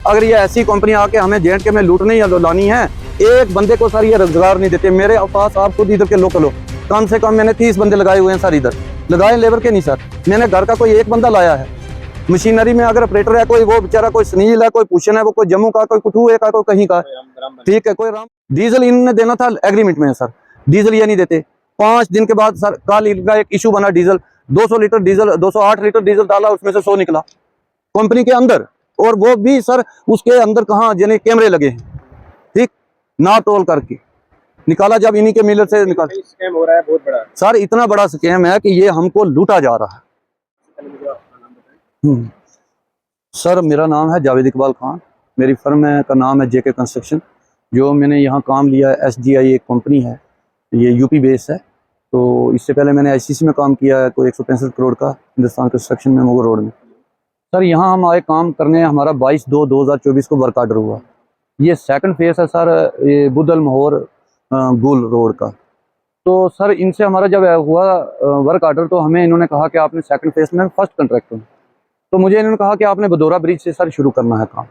अगर ये ऐसी कंपनी आके हमें जेएंडके में लूटने या लानी है, एक बंदे को सर ये रोजगार नहीं देते। मेरे पास आप खुद इधर के लोकल हो, कम से कम मैंने 30 बंदे लगाए हुए हैं सर, इधर लगाए लेबर के नहीं सर। मैंने घर का कोई एक बंदा लाया है। मशीनरी में अगर ऑपरेटर है कोई, वो बेचारा कोई सुनील है, कोई पूछन है, वो कोई जम्मू का, कोई कठुए का, कोई कहीं का, ठीक है, कोई राम। डीजल इन्होंने देना था एग्रीमेंट में सर, डीजल ये नहीं देते। 5 दिन के बाद सर कल इनका एक इशू बना, diesel 200 litre diesel, 208 litre diesel डाला, उसमें से 100 निकला कंपनी के अंदर। और वो भी सर उसके अंदर कहाँ यानी कैमरे लगे हैं, ठीक, ना तोल करके निकाला, जब इन्हीं के मिलर से निकाल। स्कैम हो रहा है बहुत बड़ा सर, इतना बड़ा स्कैम है कि ये हमको लूटा जा रहा है। सर, मेरा नाम है जावेद इकबाल खान, मेरी फर्म का नाम है जेके कंस्ट्रक्शन। जो मैंने यहाँ काम लिया है, SGI एक कंपनी है, ये यूपी बेस है। तो इससे पहले मैंने ICC में काम किया है, कोई 165 करोड़ का, हिंदुस्तान कंस्ट्रक्शन में, मोगल रोड में। सर, यहाँ हम आए काम करने, हमारा 22/2/2024 को वर्क आर्डर हुआ। ये सेकंड फेस है सर, ये बुदल मोहर गुल रोड का। तो सर, इनसे हमारा जब हुआ वर्क आर्डर, तो हमें इन्होंने कहा कि आपने सेकंड फेस में फर्स्ट कॉन्ट्रैक्ट हो। तो मुझे इन्होंने कहा कि आपने बदौरा ब्रिज से सर शुरू करना है काम।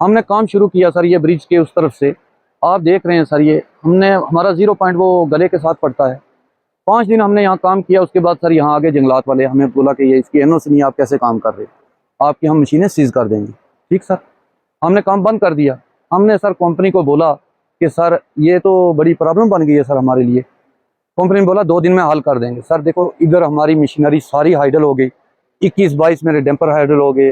हमने काम शुरू किया सर, ये ब्रिज के उस तरफ से आप देख रहे हैं सर, ये हमारा 0 पॉइंट वो गले के साथ पड़ता है। 5 दिन हमने यहाँ काम किया। उसके बाद सर यहाँ आगे जंगलात वाले हमें बोला कि ये इसकी NOC नहीं, आप कैसे काम कर रहे हो, आपकी हम मशीनें सीज कर देंगे। ठीक सर, हमने काम बंद कर दिया। हमने सर कंपनी को बोला कि सर ये तो बड़ी प्रॉब्लम बन गई है सर हमारे लिए। कंपनी ने बोला 2 दिन में हल कर देंगे। सर देखो, इधर हमारी मशीनरी सारी हाइडल हो गई, 21-22 मेरे डंपर हाइडल हो गए,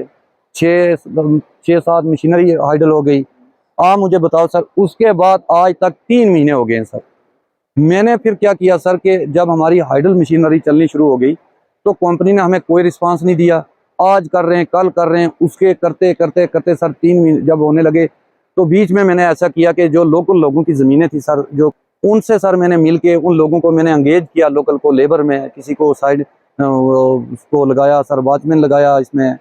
6-7 मशीनरी हाइडल हो गई। आप मुझे बताओ सर, उसके बाद आज तक 3 महीने हो गए हैं सर। मैंने फिर क्या किया सर कि जब हमारी हाइडल मशीनरी चलनी शुरू हो गई, तो कंपनी ने हमें कोई रिस्पांस नहीं दिया। आज कर रहे हैं, कल कर रहे हैं, उसके करते करते करते सर 3 महीने जब होने लगे, तो बीच में मैंने ऐसा किया कि जो लोकल लोगों की ज़मीनें थी सर, जो उनसे सर मैंने मिल के उन लोगों को मैंने एंगेज किया, लोकल को लेबर में, किसी को साइड उसको लगाया सर, वॉचमैन लगाया इसमें,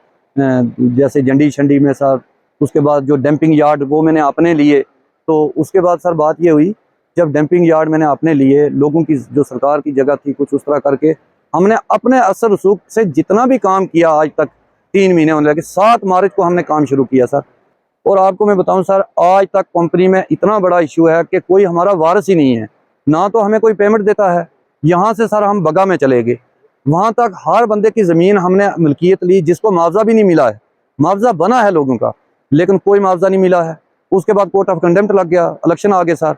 जैसे जंडी शंडी में सर। उसके बाद जो डंपिंग यार्ड वो मैंने अपने लिए। तो उसके बाद सर बात ये हुई, जब डंपिंग यार्ड मैंने अपने लिए, लोगों की जो सरकार की जगह थी, कुछ उस तरह करके हमने अपने असर रसूख से जितना भी काम किया आज तक, 3 महीने होने लगे, 7 मार्च को हमने काम शुरू किया सर। और आपको मैं बताऊं सर, आज तक कंपनी में इतना बड़ा इशू है कि कोई हमारा वारिस ही नहीं है, ना तो हमें कोई पेमेंट देता है। यहाँ से सर हम बगा में चले गए, वहाँ तक हर बंदे की ज़मीन हमने मिल्कियत ली, जिसको मुआवजा भी नहीं मिला है। मुआवजा बना है लोगों का, लेकिन कोई मुआवजा नहीं मिला है। उसके बाद कोर्ट ऑफ कंडेम्प्ट लग गया, इलेक्शन आ गए सर।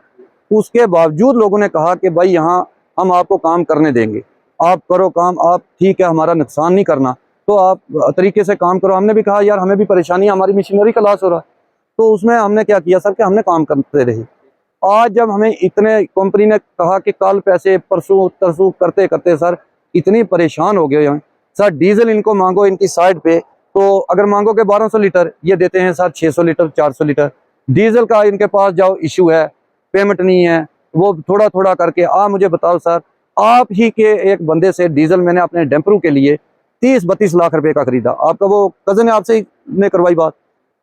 उसके बावजूद लोगों ने कहा कि भाई यहाँ हम आपको काम करने देंगे, आप करो काम, आप ठीक है, हमारा नुकसान नहीं करना, तो आप तरीके से काम करो। हमने भी कहा यार हमें भी परेशानी, हमारी मशीनरी का लॉस हो रहा है। तो उसमें हमने क्या किया सर कि हमने काम करते रहे। आज जब हमें इतने कंपनी ने कहा कि कल पैसे, परसों तरसों करते करते सर इतनी परेशान हो गए हैं सर। डीजल इनको मांगो इनकी साइड पे, तो अगर मांगो के 1200 लीटर, ये देते हैं सर 600 लीटर 400 लीटर डीजल का। इनके पास जाओ, इशू है, पेमेंट नहीं है, वो थोड़ा थोड़ा करके। आप मुझे बताओ सर, आप ही के एक बंदे से डीजल मैंने अपने डैम्परू के लिए 30-32 लाख रुपए का खरीदा। आपका वो कजन है, आपसे ने करवाई बात।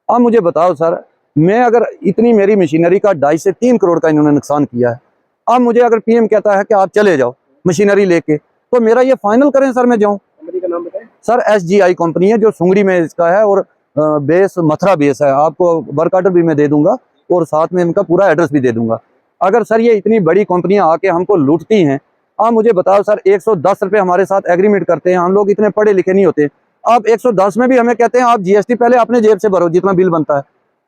आप मुझे बताओ सर, मैं अगर इतनी मेरी मशीनरी का 2.5 से 3 करोड़ का इन्होंने नुकसान किया है। अब मुझे अगर PM कहता है कि आप चले जाओ मशीनरी लेके, तो मेरा ये फाइनल करें सर, मैं जाऊं। कंपनी का नाम बताएं सर। SGI कंपनी है, जो सुंगड़ी में इसका है, और बेस मथुरा बेस है। आपको वर्क आर्डर भी मैं दे दूंगा और साथ में इनका पूरा एड्रेस भी दे दूंगा। अगर सर ये इतनी बड़ी कंपनियां आके हमको लूटती हैं, आप मुझे बताओ सर, 110 रुपये हमारे साथ एग्रीमेंट करते हैं। हम लोग इतने पढ़े लिखे नहीं होते। आप 110 में भी हमें कहते हैं आप GST पहले अपने जेब से भरो, जितना बिल बनता है।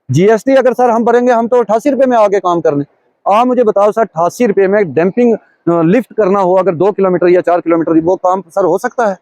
GST अगर सर हम भरेंगे, हम तो 88 रुपये में आगे काम करने। आप मुझे बताओ सर, 88 रुपये में डंपिंग लिफ्ट करना हो अगर 2 किलोमीटर या 4 किलोमीटर, वो काम सर हो सकता है?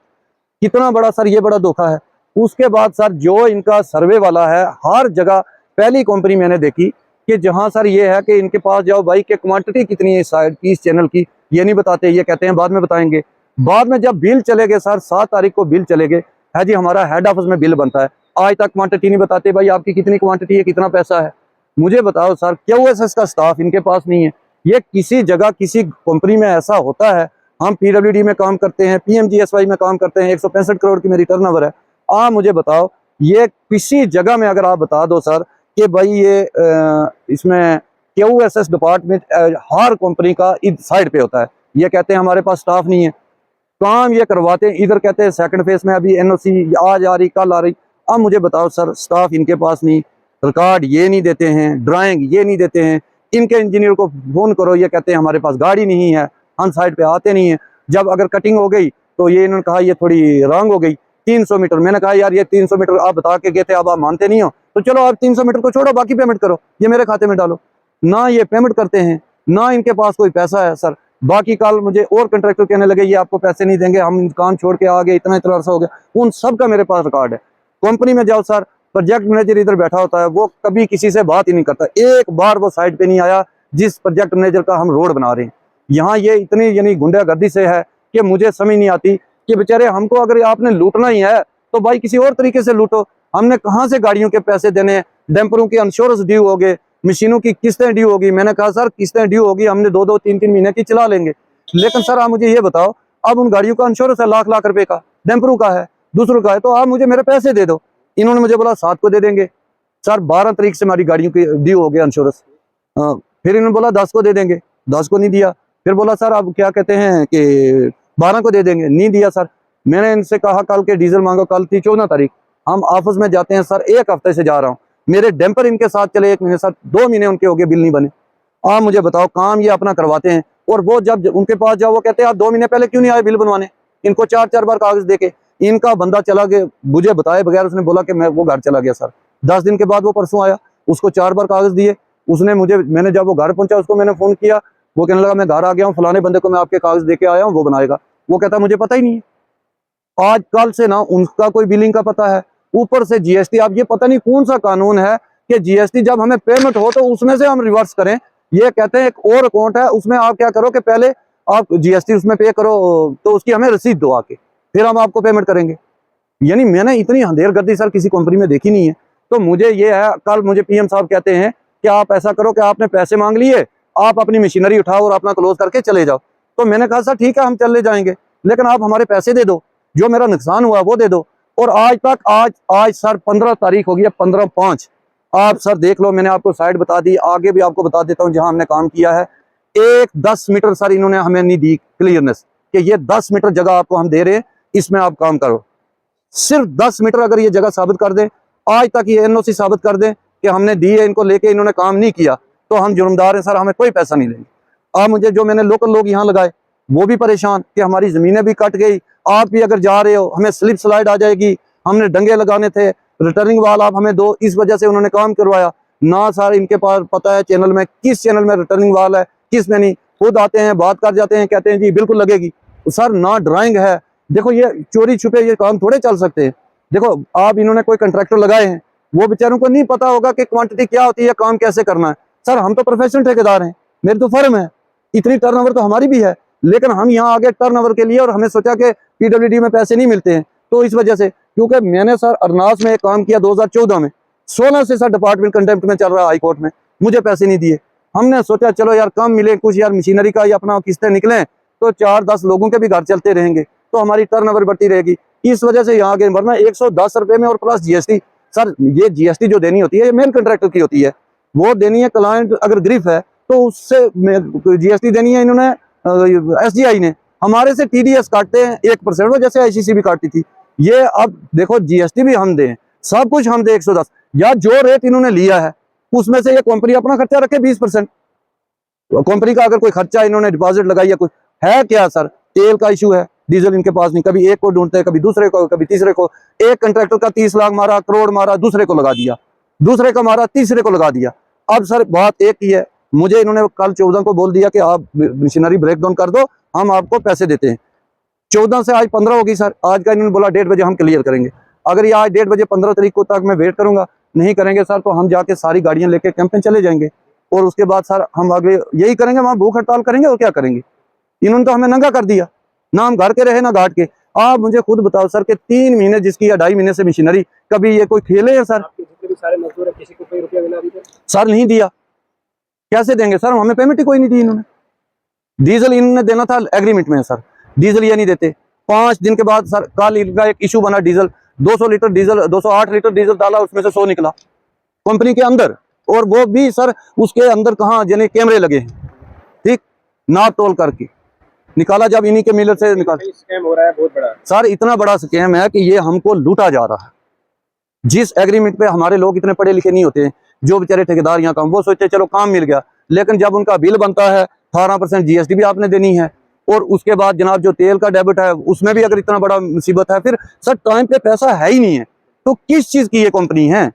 कितना बड़ा सर ये बड़ा धोखा है। उसके बाद सर जो इनका सर्वे वाला है, हर जगह पहली कंपनी मैंने देखी कि जहां सर ये है कि इनके पास जाओ भाई कि क्वांटिटी कितनी है साइड की इस चैनल की, ये नहीं बताते, ये कहते हैं बाद में बताएंगे। बाद में जब बिल चले गए सर, 7 तारीख को बिल चले गए, है जी हमारा हेड ऑफिस में बिल बनता है, आज तक क्वांटिटी नहीं बताते भाई आपकी कितनी क्वांटिटी है, कितना पैसा है। मुझे बताओ सर, QSS का स्टाफ इनके पास नहीं है। ये किसी जगह किसी कंपनी में ऐसा होता है। हम PWD में काम करते हैं, PMGSY में काम करते हैं, 165 करोड़ की मेरी टर्नओवर है। आप मुझे बताओ, ये किसी जगह में अगर आप बता दो सर कि भाई ये इसमें QSS डिपार्टमेंट हर कंपनी का साइड पे होता है। ये कहते हैं हमारे पास स्टाफ नहीं है, काम ये करवाते हैं। इधर कहते हैं सेकंड फेज में अभी NOC आज आ रही, कल आ रही। अब मुझे बताओ सर, स्टाफ इनके पास नहीं, रिकॉर्ड ये नहीं देते हैं, ड्राइंग ये नहीं देते हैं। इनके इंजीनियर को फोन करो, ये कहते हैं हमारे पास गाड़ी नहीं है, हम साइड पे आते नहीं है। जब अगर कटिंग हो गई तो ये इन्होंने कहा ये थोड़ी रॉन्ग हो गई, 300 मीटर। मैंने कहा यार ये 300 मीटर आप बता के गए थे, अब आप मानते नहीं हो, तो चलो आप 300 मीटर को छोड़ो, बाकी पेमेंट करो, ये मेरे खाते में डालो। ना ये पेमेंट करते हैं, ना इनके पास कोई पैसा है सर। बाकी कल मुझे और कंट्रैक्टर कहने लगे ये आपको पैसे नहीं देंगे, हम काम छोड़ के आ गए, इतना इतना अर्सा हो गया। उन सब का मेरे पास रिकॉर्ड है। कंपनी में जाओ सर, प्रोजेक्ट मैनेजर इधर बैठा होता है, वो कभी किसी से बात ही नहीं करता। एक बार वो साइड पे नहीं आया जिस प्रोजेक्ट मैनेजर का हम रोड बना रहे हैं। यहाँ ये इतनी यानी गुंडागर्दी से है कि मुझे समझ नहीं आती कि बेचारे हमको अगर आपने लूटना ही है तो भाई किसी और तरीके से लूटो। हमने कहाँ से गाड़ियों के पैसे देने हैं, डैम्परों की इंश्योरेंस ड्यू हो गए, मशीनों की किस्तें ड्यू होगी। मैंने कहा सर किस्तें ड्यू होगी, हमने 2-2, 3-3 महीने की चला लेंगे, लेकिन सर आप मुझे ये बताओ, अब उन गाड़ियों का इंश्योरेंस है लाख लाख रुपए का, डैम्परों का है, दूसरों का है, तो आप मुझे मेरे पैसे दे दो। इन्होंने मुझे बोला 7 को दे देंगे। सर 12 तारीख से हमारी गाड़ियों की ड्यू हो गया इंश्योरेंस। फिर इन्होंने बोला 10 को दे देंगे, 10 को नहीं दिया। फिर बोला सर अब क्या कहते हैं कि 12 को दे देंगे, नहीं दिया सर। मैंने इनसे कहा कल के डीजल मांगो, कल थी 14 तारीख। हम ऑफिस में जाते हैं सर, 1 हफ्ते से जा रहा हूँ, मेरे डैम्पर इनके साथ चले 1 महीने, सर 2 महीने उनके हो गए, बिल नहीं बने। आप मुझे बताओ, काम ये अपना करवाते हैं और वो जब उनके पास जाओ वो कहते हैं आप 2 महीने पहले क्यों नहीं आए बिल बनवाने। इनको 4-4 बार कागज देके इनका बंदा चला गया, मुझे बताए बगैर, उसने बोला कि मैं वो घर चला गया सर। 10 दिन के बाद वो परसों आया, उसको 4 बार कागज दिए उसने मुझे। मैंने जब वो घर पहुंचा उसको मैंने फोन किया, वो कहने लगा मैं घर आ गया हूँ, फलाने बंदे को मैं आपके कागज देके आया हूँ, वो बनाएगा। वो कहता मुझे पता ही नहीं है। आज कल से ना उनका कोई बिलिंग का पता है, ऊपर से जीएसटी। अब ये पता नहीं कौन सा कानून है कि जीएसटी जब हमें पेमेंट हो तो उसमें से हम रिवर्स करें। ये कहते हैं एक और अकाउंट है, उसमें आप क्या करो कि पहले आप जीएसटी उसमें पे करो, तो उसकी हमें रसीद दो आके, फिर हम आपको पेमेंट करेंगे। यानी मैंने इतनी अंधेरगर्दी सर किसी कंपनी में देखी नहीं है। तो मुझे ये है, कल मुझे पीएम साहब कहते हैं कि आप ऐसा करो कि आपने पैसे मांग लिए, आप अपनी मशीनरी उठाओ और अपना क्लोज करके चले जाओ। तो मैंने कहा सर ठीक है हम चले जाएंगे, लेकिन आप हमारे पैसे दे दो, जो मेरा नुकसान हुआ वो दे दो। और आज तक आज सर 15 तारीख हो गई है, 15/5। आप सर देख लो, मैंने आपको साइड बता दी, आगे भी आपको बता देता हूँ जहां हमने काम किया है। 10 मीटर सर इन्होंने हमें नहीं दी क्लियरनेस कि ये 10 मीटर जगह आपको हम दे रहे हैं, इसमें आप काम करो। सिर्फ 10 मीटर अगर ये जगह साबित कर दें, आज तक ये एनओसी साबित कर दें कि हमने दी है, इनको लेके इन्होंने काम नहीं किया, तो हम जुर्मदार हैं सर, हमें कोई पैसा नहीं लेंगे। अब मुझे जो मैंने लोकल लोग यहाँ लगाए वो भी परेशान कि हमारी जमीनें भी कट गई, आप भी अगर जा रहे हो हमें स्लिप स्लाइड आ जाएगी, हमने डंगे लगाने थे, रिटर्निंग वाल आप हमें दो, इस वजह से उन्होंने काम करवाया ना। सर इनके पास पता है चैनल में किस चैनल में रिटर्निंग वाल है किस में नहीं, खुद आते हैं बात कर जाते हैं, कहते हैं जी बिल्कुल लगेगी। सर ना ड्राइंग है, देखो ये चोरी छुपे ये काम थोड़े चल सकते हैं। देखो आप इन्होंने कोई कंट्रैक्टर लगाए हैं, वो बेचारों को नहीं पता होगा कि क्वांटिटी क्या होती है, काम कैसे करना है। सर हम तो प्रोफेशनल ठेकेदार हैं, मेरी तो फर्म है, इतनी टर्नओवर तो हमारी भी है, लेकिन हम यहाँ आगे टर्नओवर के लिए, और हमें सोचा कि पीडब्ल्यूडी में पैसे नहीं मिलते हैं, तो इस वजह से, क्योंकि मैंने सर अरनास में एक काम किया 2014 में, 16 से सर डिपार्टमेंट कंटेम्प्ट में चल रहा है हाई कोर्ट में, मुझे पैसे नहीं दिए। हमने सोचा चलो यार कम मिले कुछ, यार मशीनरी का या अपना किस्तें निकलें तो 4-10 लोगों के भी घर चलते रहेंगे, तो हमारी टर्नओवर बढ़ती रहेगी। इस वजह से यहाँ आगे, वरना 110 रुपए में और प्लस जीएसटी। सर ये जीएसटी जो देनी होती है ये मेन कंट्रैक्टर की होती है, वो देनी है। क्लाइंट अगर गिरफ्त है तो उससे जीएसटी देनी है इन्होंने, एसजीआई ने। हमारे से टीडीएस काटते हैं 1%, जैसे आईसीसी भी काटती थी। ये अब देखो जीएसटी भी हम दें, सब कुछ हम दें 110, या जो रेट इन्होंने लिया है उसमें से ये कंपनी अपना खर्चा रखे 20%। कंपनी का अगर कोई खर्चा इन्होंने डिपॉजिट लगाई या कुछ है क्या सर, तेल का इशू है, डीजल इनके पास नहीं, कभी एक को ढूंढते हैं, कभी दूसरे को, कभी तीसरे को। एक कंट्रैक्टर का 30 लाख मारा, करोड़ मारा, दूसरे को लगा दिया, दूसरे का मारा, तीसरे को लगा दिया। अब सर बात एक ही है, मुझे इन्होंने कल 14 को बोल दिया कि आप मशीनरी ब्रेक डाउन कर दो, हम आपको पैसे देते हैं। 14 से आज 15 होगी सर, आज का इन्होंने बोला 1:30 बजे हम क्लियर करेंगे। अगर ये आज 1:30 बजे 15 तारीख को तक मैं वेट करूंगा, नहीं करेंगे सर तो हम जाके सारी गाड़ियां लेके कैंप में चले जाएंगे, और उसके बाद सर हम आगे यही करेंगे, वहां भूख हड़ताल करेंगे और क्या करेंगे। इन्होंने तो हमें नंगा कर दिया, ना हम घर के रहे ना घाट के। आप मुझे खुद बताओ सर कि 3 महीने जिसकी या 2.5 महीने से मशीनरी, कभी ये कोई खेले है सर? आपके जितने भी सारे मजदूर है, किसी को कोई रुपया मिला अभी तक? सर नहीं दिया, कैसे देंगे सर, हमें पेमेंट ही कोई नहीं दी इन्होंने। डीजल इन्होंने देना था एग्रीमेंट में सर, डीजल ये नहीं देते। 5 दिन के बाद सर कल इनका एक इशू बना, diesel 200 litre diesel, 208 litre diesel डाला, उसमें से 100 निकला कंपनी के अंदर, और वो भी सर उसके अंदर कहाँ यानी कैमरे लगे हैं, ठीक, नाप तोल करके निकाला, जब इन्हीं के मिलर से निकाल। स्कैम हो रहा है बहुत बड़ा सर इतना बड़ा स्कैम है कि ये हमको लूटा जा रहा है। जिस एग्रीमेंट पे हमारे लोग इतने पढ़े लिखे नहीं होते हैं, जो बेचारे ठेकेदार यहाँ काम, वो सोचते चलो काम मिल गया, लेकिन जब उनका बिल बनता है 18% GST भी आपने देनी है, और उसके बाद जनाब जो तेल का डेबिट है उसमें भी अगर इतना बड़ा मुसीबत है, फिर सर टाइम पे पैसा है ही नहीं है, तो किस चीज की ये कंपनी है?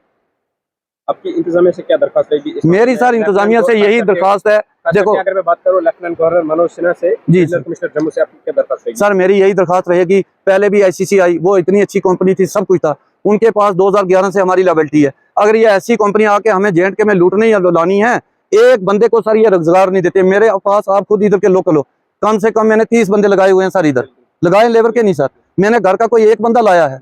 आपकी इंतजामिया से क्या दरखास्त रहेगी? मेरी सर इंतजामिया से यही दरखास्त है। देखो अगर मैं बात करूं लेफ्टिनेंट गवर्नर मनोज सिन्हा से, जी सर, कमिश्नर जम्मू से, आपकी क्या दरखास्त रहेगी? सर मेरी यही दरखास्त रहेगी, पहले भी ICC आई, वो इतनी अच्छी कंपनी थी, सब कुछ था, उनके पास 2011 से हमारी लायबिलिटी है। अगर ये ऐसी कंपनी आके हमें JNK में लूटनी या लानी है, एक बंदे को सर ये रोजगार नहीं देते। मेरे पास आप खुद इधर के लोकल हो, कम से कम मैंने 30 बंदे लगाए हुए हैं सर, इधर लगाए लेबर के नहीं सर, मैंने घर का कोई एक बंदा लाया है।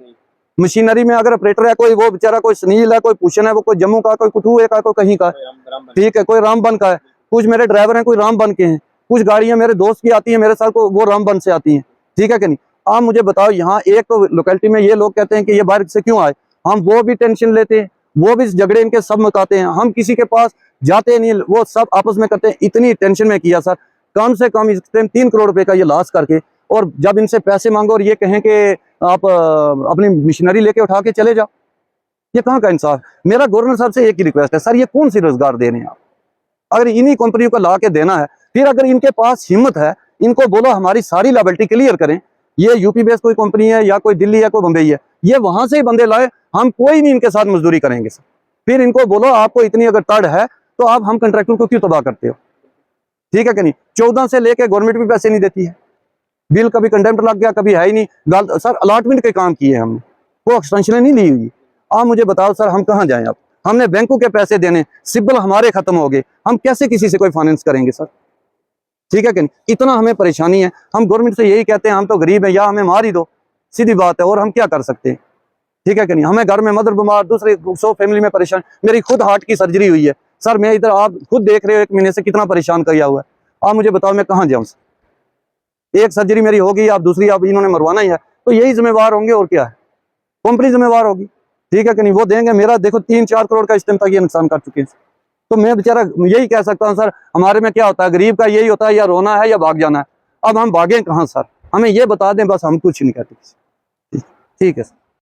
मशीनरी में अगर ऑपरेटर है कोई, वो बेचारा कोई सनील है, कोई पूछन है, वो कोई जम्मू का, कोई कठुए का, कोई कहीं का, ठीक है, कोई रामबन का है, कुछ मेरे ड्राइवर हैं कोई रामबन के हैं, कुछ गाड़ियां मेरे दोस्त की आती हैं मेरे साथ को, वो रामबन से आती हैं, ठीक है कि नहीं? आप मुझे बताओ, यहाँ एक तो लोकेलिटी में ये लोग कहते हैं कि ये बाहर से क्यों आए, हम वो भी टेंशन लेते हैं, वो भी झगड़े इनके सब मकाते हैं, हम किसी के पास जाते नहीं, वो सब आपस में करते हैं। इतनी टेंशन में किया सर, कम से कम इस टाइम 3 करोड़ रुपए का ये लॉस करके, और जब इनसे पैसे मांगो और ये कहें कि आप अपनी मशीनरी लेके उठा के चले जाओ, ये कहाँ का इंसाफ? मेरा गवर्नर साहब से एक ही रिक्वेस्ट है सर, ये कौन सी रोजगार दे रहे हैं आप? अगर इन्हीं कंपनियों को ला के देना है, फिर अगर इनके पास हिम्मत है, इनको बोलो हमारी सारी लायबिलिटी क्लियर करें। ये यूपी बेस्ड कोई कंपनी है या कोई दिल्ली है, कोई बम्बई है, ये वहां से ही बंदे लाए, हम कोई नहीं इनके साथ मजदूरी करेंगे सर। फिर इनको बोलो आपको इतनी अगर तड़ है तो आप हम कंट्रैक्टर को क्यों तबाह करते हो, ठीक है कि नहीं? 14 से लेके गवर्नमेंट भी पैसे नहीं देती है, बिल कभी कंडेम्प्ट लग गया, कभी है ही नहीं। सर अलॉटमेंट के काम किए हमने, वो एक्सटेंशन नहीं ली हुई। आप मुझे बताओ सर, हम कहाँ जाएं? आप हमने बैंकों के पैसे देने, सिबिल हमारे खत्म हो गए, हम कैसे किसी से कोई फाइनेंस करेंगे सर, ठीक है कि नहीं? इतना हमें परेशानी है। हम गवर्नमेंट से यही कहते हैं, हम तो गरीब हैं, या हमें मार ही दो, सीधी बात है, और हम क्या कर सकते हैं, ठीक है कि नहीं? हमें घर में मदर बीमार, दूसरे 100 फैमिली में परेशान, मेरी खुद हार्ट की सर्जरी हुई है सर, मैं इधर आप खुद देख रहे हो 1 महीने से कितना परेशान किया हुआ है। आप मुझे बताओ मैं कहाँ जाऊँ? एक सर्जरी मेरी होगी, आप दूसरी आप इन्होंने मरवाना ही है, तो यही जिम्मेवार होंगे, और क्या है? कंपनी जिम्मेवार होगी, ठीक है कि नहीं? वो देंगे। मेरा देखो 3-4 करोड़ का इस टाइम तक ये नुकसान कर चुके हैं, तो मैं बेचारा यही कह सकता हूँ सर, हमारे में क्या होता है, गरीब का यही होता है, या रोना है या भाग जाना है। अब हम भागें कहाँ सर? हमें ये बता दें बस, हम कुछ नहीं कहते। ठीक है सर।